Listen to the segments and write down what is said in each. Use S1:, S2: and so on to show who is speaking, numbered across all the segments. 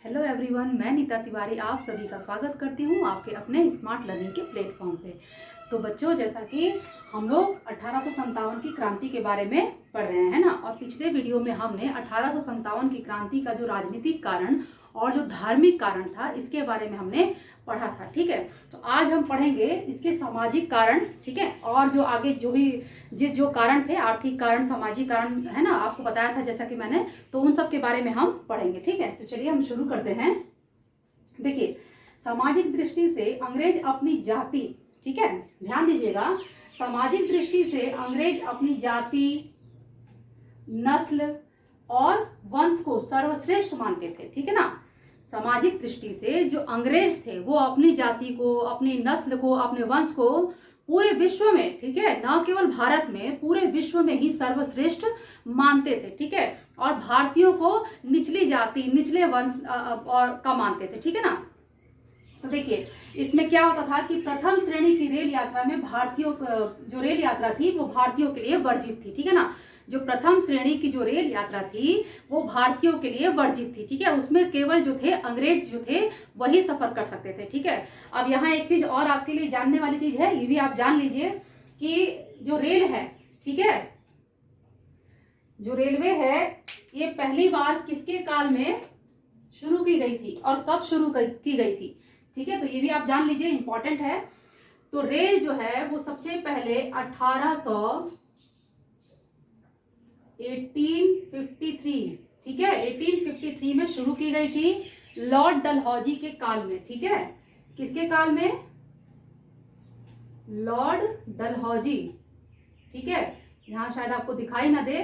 S1: Hello everyone, मैं नीता तिवारी आप सभी का स्वागत करती हूँ आपके अपने स्मार्ट लर्निंग के प्लेटफॉर्म पे। तो बच्चों, जैसा कि हम लोग 1857 की क्रांति के बारे में पढ़ रहे हैं ना, और पिछले वीडियो में हमने 1857 की क्रांति का जो राजनीतिक कारण और जो धार्मिक कारण था इसके बारे में हमने पढ़ा था। ठीक है, तो आज हम पढ़ेंगे इसके सामाजिक कारण। ठीक है, और जो आगे जो कारण थे, आर्थिक कारण, सामाजिक कारण है ना, आपको बताया था जैसा कि मैंने, तो उन सब के बारे में हम पढ़ेंगे। ठीक है, तो चलिए हम शुरू करते हैं। देखिए, सामाजिक दृष्टि से अंग्रेज अपनी जाति, ठीक है, ध्यान दीजिएगा, सामाजिक दृष्टि से अंग्रेज अपनी जाति, नस्ल और वंश को सर्वश्रेष्ठ मानते थे। ठीक है ना, सामाजिक दृष्टि से जो अंग्रेज थे वो अपनी जाति को, अपनी नस्ल को, अपने वंश को पूरे विश्व में, ठीक है, न केवल भारत में, पूरे विश्व में ही सर्वश्रेष्ठ मानते थे। ठीक है, और भारतीयों को निचली जाति, निचले वंश और का मानते थे। ठीक है ना, तो देखिए इसमें क्या होता था कि प्रथम श्रेणी की रेल यात्रा में भारतीयों, जो रेल यात्रा थी वो भारतीयों के लिए वर्जित थी। ठीक है ना, जो प्रथम श्रेणी की जो रेल यात्रा थी वो भारतीयों के लिए वर्जित थी। ठीक है, उसमें केवल जो थे अंग्रेज जो थे वही सफर कर सकते थे। ठीक है, अब यहाँ एक चीज और आपके लिए जानने वाली चीज है, ये भी आप जान लीजिए कि जो रेल है, ठीक है, जो रेलवे है ये पहली बार किसके काल में शुरू की गई थी और कब शुरू की गई थी। ठीक है, तो ये भी आप जान लीजिए, इंपॉर्टेंट है। तो रेल जो है वो सबसे पहले 1853, ठीक है, 1853 में शुरू की गई थी, लॉर्ड डलहौजी के काल में। ठीक है, किसके काल में? लॉर्ड डलहौजी। ठीक है, यहाँ शायद आपको दिखाई ना दे,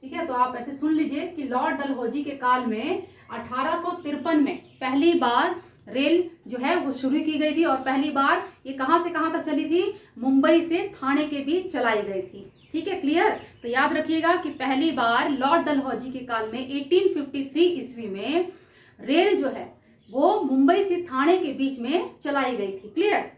S1: ठीक है, तो आप ऐसे सुन लीजिए कि लॉर्ड डलहौजी के काल में 1853 में पहली बार रेल जो है वो शुरू की गई थी, और पहली बार ये कहां से कहां तक चली थी? मुंबई से थाने के बीच चलाई गई थी। ठीक है, क्लियर? तो याद रखिएगा कि पहली बार लॉर्ड डलहौजी के काल में 1853 ईस्वी में रेल जो है वो मुंबई से थाने के बीच में चलाई गई थी। क्लियर?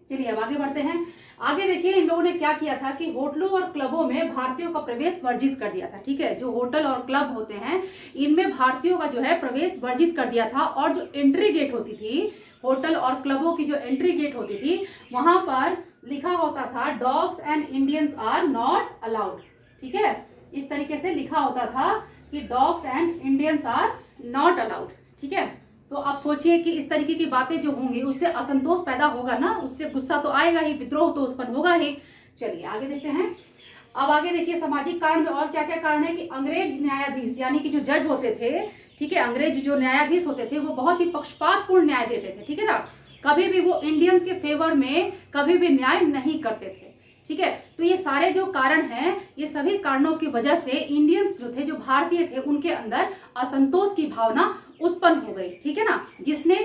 S1: चलिए अब आगे बढ़ते हैं। आगे देखिए, इन लोगों ने क्या किया था कि होटलों और क्लबों में भारतीयों का प्रवेश वर्जित कर दिया था। ठीक है, जो होटल और क्लब होते हैं इनमें भारतीयों का जो है प्रवेश वर्जित कर दिया था, और जो एंट्री गेट होती थी, होटल और क्लबों की जो एंट्री गेट होती थी वहां पर लिखा होता था dogs and Indians are not allowed. ठीक है, इस तरीके से लिखा होता था कि dogs and Indians are not allowed. ठीक है, तो आप सोचिए कि इस तरीके की बातें जो होंगी उससे असंतोष पैदा होगा ना, उससे गुस्सा तो आएगा ही, विद्रोह तो उत्पन्न होगा ही। चलिए आगे देखते हैं। अब आगे देखिए, सामाजिक कारण में और क्या क्या कारण है कि अंग्रेज न्यायाधीश यानी कि जो जज होते थे, ठीक है, अंग्रेज जो न्यायाधीश होते थे वो बहुत ही पक्षपातपूर्ण न्याय देते थे। ठीक है ना, कभी भी वो इंडियंस के फेवर में कभी भी न्याय नहीं करते थे। ठीक है, तो ये सारे जो कारण हैं, ये सभी कारणों की वजह से इंडियंस जो थे, जो भारतीय थे, उनके अंदर असंतोष की भावना उत्पन्न हो गई। ठीक है ना, जिसने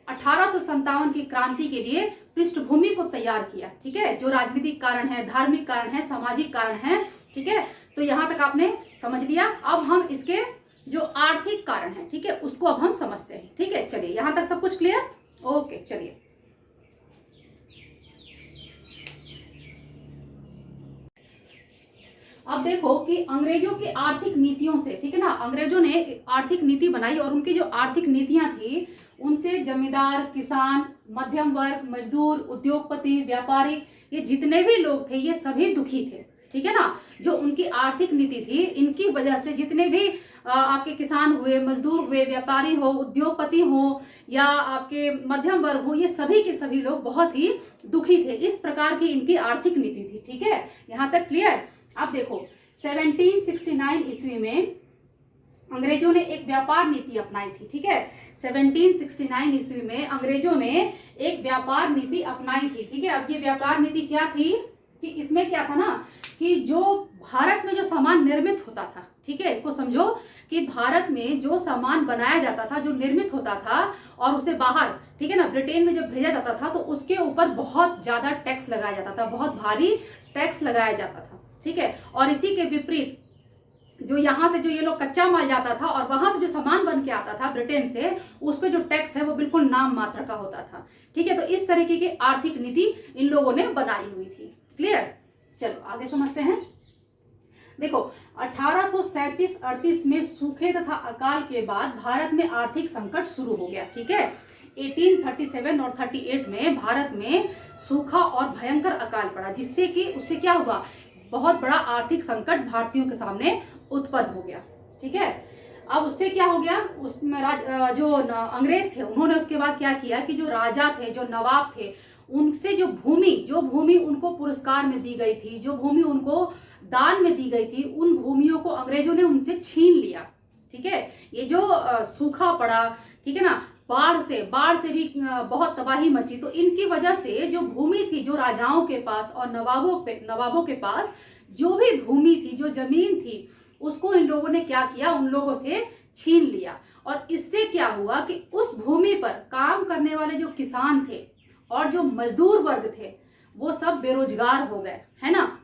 S1: 1857 की क्रांति के लिए पृष्ठभूमि को तैयार किया। ठीक है, जो राजनीतिक कारण है, धार्मिक कारण है, सामाजिक कारण है। ठीक है, तो यहां तक आपने समझ लिया। अब हम इसके जो आर्थिक कारण है, ठीक है, उसको अब हम समझते हैं। ठीक है, चलिए यहां तक सब कुछ क्लियर? ओके, चलिए अब देखो कि अंग्रेजों की आर्थिक नीतियों से, ठीक है ना, अंग्रेजों ने आर्थिक नीति बनाई और उनकी जो आर्थिक नीतियां थी उनसे जमींदार, किसान, मध्यम वर्ग, मजदूर, उद्योगपति, व्यापारी, ये जितने भी लोग थे ये सभी दुखी थे। ठीक है ना, जो उनकी आर्थिक नीति थी इनकी वजह से जितने भी आपके किसान हुए, मजदूर हुए, व्यापारी हो, उद्योगपति हो या आपके मध्यम वर्ग हो, ये सभी के सभी लोग बहुत ही दुखी थे। इस प्रकार की इनकी आर्थिक नीति थी। ठीक है, यहाँ तक क्लियर? अब देखो 1769 ईस्वी में अंग्रेजों ने एक व्यापार नीति अपनाई थी। ठीक है, 1769 ईस्वी में अंग्रेजों ने एक व्यापार नीति अपनाई थी। ठीक है, अब ये व्यापार नीति क्या थी कि इसमें क्या था ना कि जो भारत में जो सामान निर्मित होता था, ठीक है, इसको समझो कि भारत में जो सामान बनाया जाता था, जो निर्मित होता था और उसे बाहर, ठीक है ना, ब्रिटेन में जब भेजा जाता था तो उसके ऊपर बहुत ज्यादा टैक्स लगाया जाता था, बहुत भारी टैक्स लगाया जाता था। ठीक है, और इसी के विपरीत जो यहाँ से जो ये लोग कच्चा माल जाता था और वहां से जो सामान बन के आता था ब्रिटेन से, उस पे जो टैक्स है वो बिल्कुल नाम मात्र का होता था। ठीक है, तो इस तरीके की आर्थिक नीति इन लोगों ने बनाई हुई थी। क्लियर? चलो आगे समझते हैं। देखो 1837-38 में सूखे तथा अकाल के बाद भारत में आर्थिक संकट शुरू हो गया। ठीक है, 1837 और 38 में भारत में सूखा और भयंकर अकाल पड़ा, जिससे कि उससे क्या हुआ, बहुत बड़ा आर्थिक संकट भारतीयों के सामने उत्पन्न हो गया। ठीक है, अब उससे क्या हो गया, उसमें जो अंग्रेज थे उन्होंने उसके बाद क्या किया कि जो राजा थे, जो नवाब थे, उनसे जो भूमि उनको पुरस्कार में दी गई थी, जो भूमि उनको दान में दी गई थी, उन भूमियों को अंग्रेजों ने उनसे छीन लिया। ठीक है, ये जो सूखा पड़ा, ठीक है ना, बाढ़ से भी बहुत तबाही मची, तो इनकी वजह से जो भूमि थी, जो राजाओं के पास और नवाबों के पास जो भी भूमि थी, जो जमीन थी, उसको इन लोगों ने क्या किया, उन लोगों से छीन लिया। और इससे क्या हुआ कि उस भूमि पर काम करने वाले जो किसान थे और जो मजदूर वर्ग थे, वो सब बेरोजगार हो गए, है ना।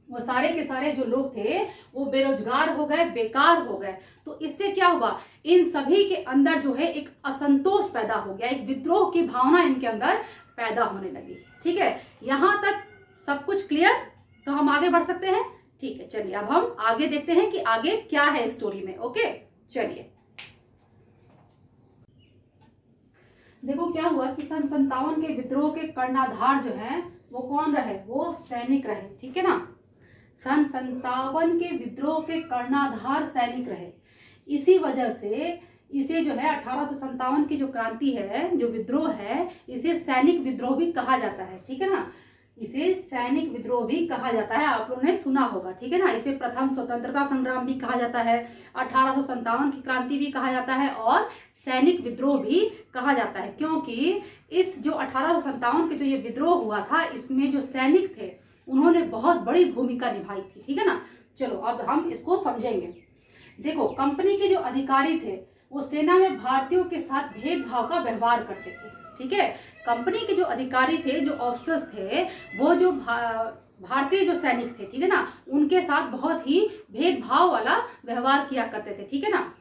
S1: वो सारे के सारे जो लोग थे वो बेरोजगार हो गए, बेकार हो गए। तो इससे क्या हुआ, इन सभी के अंदर जो है एक असंतोष पैदा हो गया, एक विद्रोह की भावना इनके अंदर पैदा होने लगी। ठीक है, यहां तक सब कुछ क्लियर, तो हम आगे बढ़ सकते हैं। ठीक है, चलिए अब हम आगे देखते हैं कि आगे क्या है स्टोरी में। ओके, चलिए देखो क्या हुआ कि सन 57 के विद्रोह के कर्णधार जो है वो कौन रहे, वो सैनिक रहे। ठीक है ना, सन 57 के विद्रोह के कर्णधार सैनिक रहे। इसी वजह से इसे जो है 1857 की जो क्रांति है, जो विद्रोह है, इसे सैनिक विद्रोह भी कहा जाता है। ठीक है ना, इसे सैनिक विद्रोह भी कहा जाता है, आप लोगों ने सुना होगा। ठीक है ना, इसे प्रथम स्वतंत्रता संग्राम भी कहा जाता है, 1857 की क्रांति भी कहा जाता है और सैनिक विद्रोह भी कहा जाता है, क्योंकि इस जो 1857 के जो ये विद्रोह हुआ था, इसमें जो सैनिक थे उन्होंने बहुत बड़ी भूमिका निभाई थी। ठीक है ना, चलो अब हम इसको समझेंगे। देखो, कंपनी के जो अधिकारी थे वो सेना में भारतीयों के साथ भेदभाव का व्यवहार करते थे। ठीक है, कंपनी के जो अधिकारी थे, जो ऑफिसर्स थे, वो जो भारतीय जो सैनिक थे, ठीक है ना, उनके साथ बहुत ही भेदभाव वाला व्यवहार किया करते थे। ठीक है ना,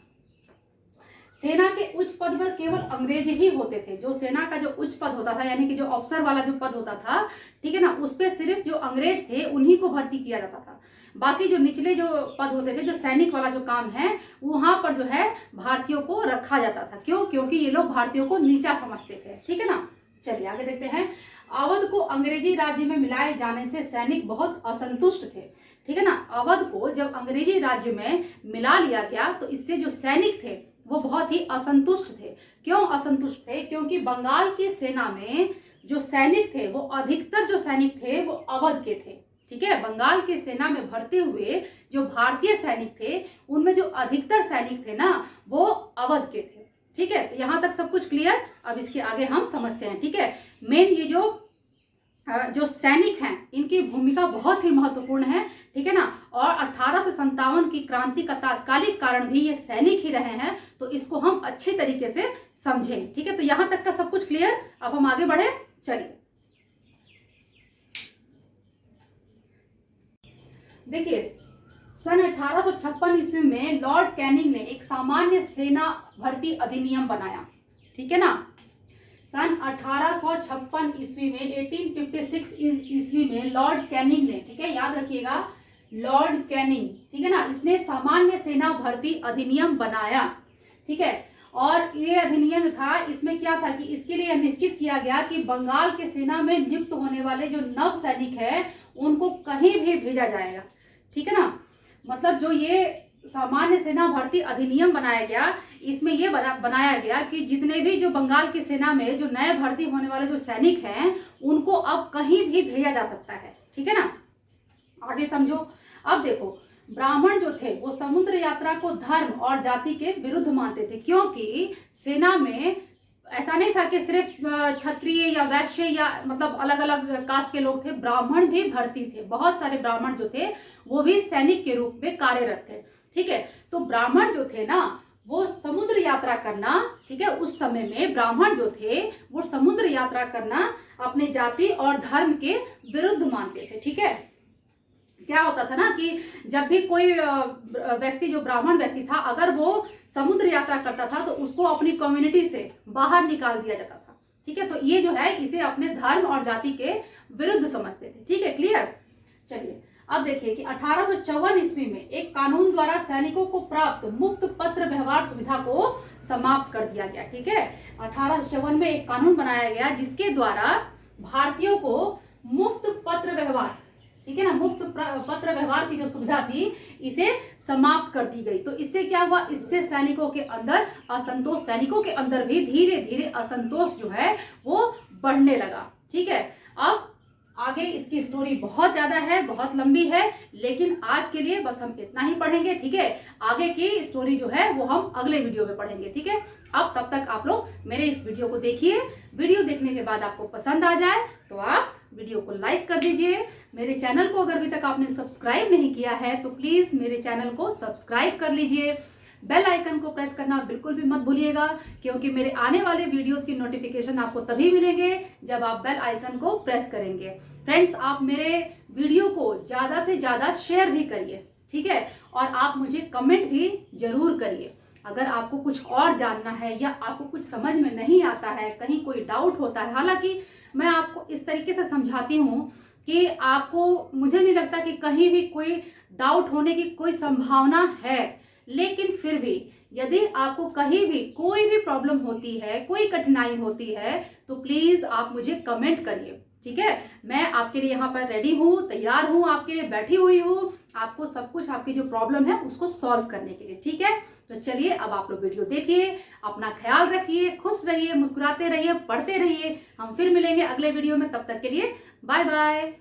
S1: सेना के उच्च पद पर केवल अंग्रेज ही होते थे। जो सेना का जो उच्च पद होता था, यानी कि जो अफसर वाला जो पद होता था, ठीक है ना, उस पे सिर्फ जो अंग्रेज थे उन्हीं को भर्ती किया जाता था। बाकी जो निचले जो पद होते थे, जो सैनिक वाला जो काम है, वहां पर जो है भारतीयों को रखा जाता था। क्यों? क्योंकि ये लोग भारतीयों को नीचा समझते थे। ठीक है ना, चलिए आगे देखते हैं। अवध को अंग्रेजी राज्य में मिलाए जाने से सैनिक बहुत असंतुष्ट थे। ठीक है ना, अवध को जब अंग्रेजी राज्य में मिला लिया गया तो इससे जो सैनिक थे वो बहुत ही असंतुष्ट थे। क्यों असंतुष्ट थे? क्योंकि बंगाल की सेना में जो सैनिक थे, वो अधिकतर जो सैनिक थे वो अवध के थे। ठीक है, बंगाल की सेना में भर्ती हुए जो भारतीय सैनिक थे, उनमें जो अधिकतर सैनिक थे ना, वो अवध के थे। ठीक है, तो यहां तक सब कुछ क्लियर। अब इसके आगे हम समझते हैं। ठीक है, मेन ये जो सैनिक हैं, इनकी भूमिका बहुत ही महत्वपूर्ण है। ठीक है ना, और 1857 की क्रांति का तात्कालिक कारण भी ये सैनिक ही रहे हैं, तो इसको हम अच्छे तरीके से समझें। ठीक है, तो यहां तक का सब कुछ क्लियर। अब हम आगे बढ़े, चलिए देखिए, सन 1856 ईस्वी में लॉर्ड कैनिंग ने एक सामान्य सेना भर्ती अधिनियम बनाया। ठीक है ना, सन 1856 ईस्वी में 1856 ईस्वी में लॉर्ड कैनिंग ने, ठीक है, याद रखिएगा, लॉर्ड कैनिंग, ठीक है ना, इसने सामान्य सेना भर्ती अधिनियम बनाया। ठीक है, और ये अधिनियम था, इसमें क्या था कि इसके लिए निश्चित किया गया कि बंगाल के सेना में नियुक्त होने वाले जो नव सैनिक है उनको कहीं भी भेजा जाएगा। ठीक है ना, मतलब जो ये सामान्य सेना भर्ती अधिनियम बनाया गया, इसमें ये बनाया गया कि जितने भी जो बंगाल की सेना में जो नए भर्ती होने वाले जो सैनिक हैं, उनको अब कहीं भी भेजा जा सकता है। ठीक है ना, आगे समझो। अब देखो, ब्राह्मण जो थे वो समुद्र यात्रा को धर्म और जाति के विरुद्ध मानते थे, क्योंकि सेना में ऐसा नहीं था कि सिर्फ क्षत्रिय या वैश्य या मतलब अलग अलग कास्ट के लोग थे, ब्राह्मण भी भर्ती थे। बहुत सारे ब्राह्मण जो थे वो भी सैनिक के रूप में कार्यरत थे। ठीक है, तो ब्राह्मण जो थे ना, वो समुद्र यात्रा करना, ठीक है, उस समय में ब्राह्मण जो थे वो समुद्र यात्रा करना अपने जाति और धर्म के विरुद्ध मानते थे। ठीक है, क्या होता था ना कि जब भी कोई व्यक्ति, जो ब्राह्मण व्यक्ति था, अगर वो समुद्र यात्रा करता था तो उसको अपनी कम्युनिटी से बाहर निकाल दिया जाता था। ठीक है, तो ये जो है इसे अपने धर्म और जाति के विरुद्ध समझते थे। ठीक है, क्लियर। चलिए अब देखिए कि 1854 ईस्वी में एक कानून द्वारा सैनिकों को प्राप्त मुफ्त पत्र व्यवहार सुविधा को समाप्त कर दिया गया। ठीक है, 1854 में एक कानून बनाया गया जिसके द्वारा भारतीयों को मुफ्त पत्र व्यवहार, ठीक है ना, मुफ्त पत्र व्यवहार की जो सुविधा थी इसे समाप्त कर दी गई। तो इससे क्या हुआ, इससे सैनिकों के अंदर असंतोष, सैनिकों के अंदर भी धीरे धीरे असंतोष जो है वो बढ़ने लगा। ठीक है, अब आगे इसकी स्टोरी बहुत ज्यादा है, बहुत लंबी है, लेकिन आज के लिए बस हम इतना ही पढ़ेंगे। ठीक है, आगे की स्टोरी जो है वो हम अगले वीडियो में पढ़ेंगे। ठीक है, अब तब तक आप लोग मेरे इस वीडियो को देखिए। वीडियो देखने के बाद आपको पसंद आ जाए तो आप वीडियो को लाइक कर दीजिए। मेरे चैनल को अगर अभी तक आपने सब्सक्राइब नहीं किया है तो प्लीज मेरे चैनल को सब्सक्राइब कर लीजिए। बेल आइकन को प्रेस करना बिल्कुल भी मत भूलिएगा, क्योंकि मेरे आने वाले वीडियोस की नोटिफिकेशन आपको तभी मिलेंगे जब आप बेल आइकन को प्रेस करेंगे। फ्रेंड्स, आप मेरे वीडियो को ज्यादा से ज्यादा शेयर भी करिए। ठीक है, और आप मुझे कमेंट भी जरूर करिए। अगर आपको कुछ और जानना है या आपको कुछ समझ में नहीं आता है, कहीं कोई डाउट होता है, हालांकि मैं आपको इस तरीके से समझाती हूँ कि आपको, मुझे नहीं लगता कि कहीं भी कोई डाउट होने की कोई संभावना है, लेकिन फिर भी यदि आपको कहीं भी कोई भी प्रॉब्लम होती है, कोई कठिनाई होती है, तो प्लीज आप मुझे कमेंट करिए। ठीक है, मैं आपके लिए यहाँ पर रेडी हूँ, तैयार हूँ, आपके लिए बैठी हुई हूँ, आपको सब कुछ, आपकी जो प्रॉब्लम है उसको सॉल्व करने के लिए। ठीक है, तो चलिए अब आप लोग वीडियो देखिए, अपना ख्याल रखिए, खुश रहिए, मुस्कुराते रहिए, पढ़ते रहिए। हम फिर मिलेंगे अगले वीडियो में, तब तक के लिए बाय बाय।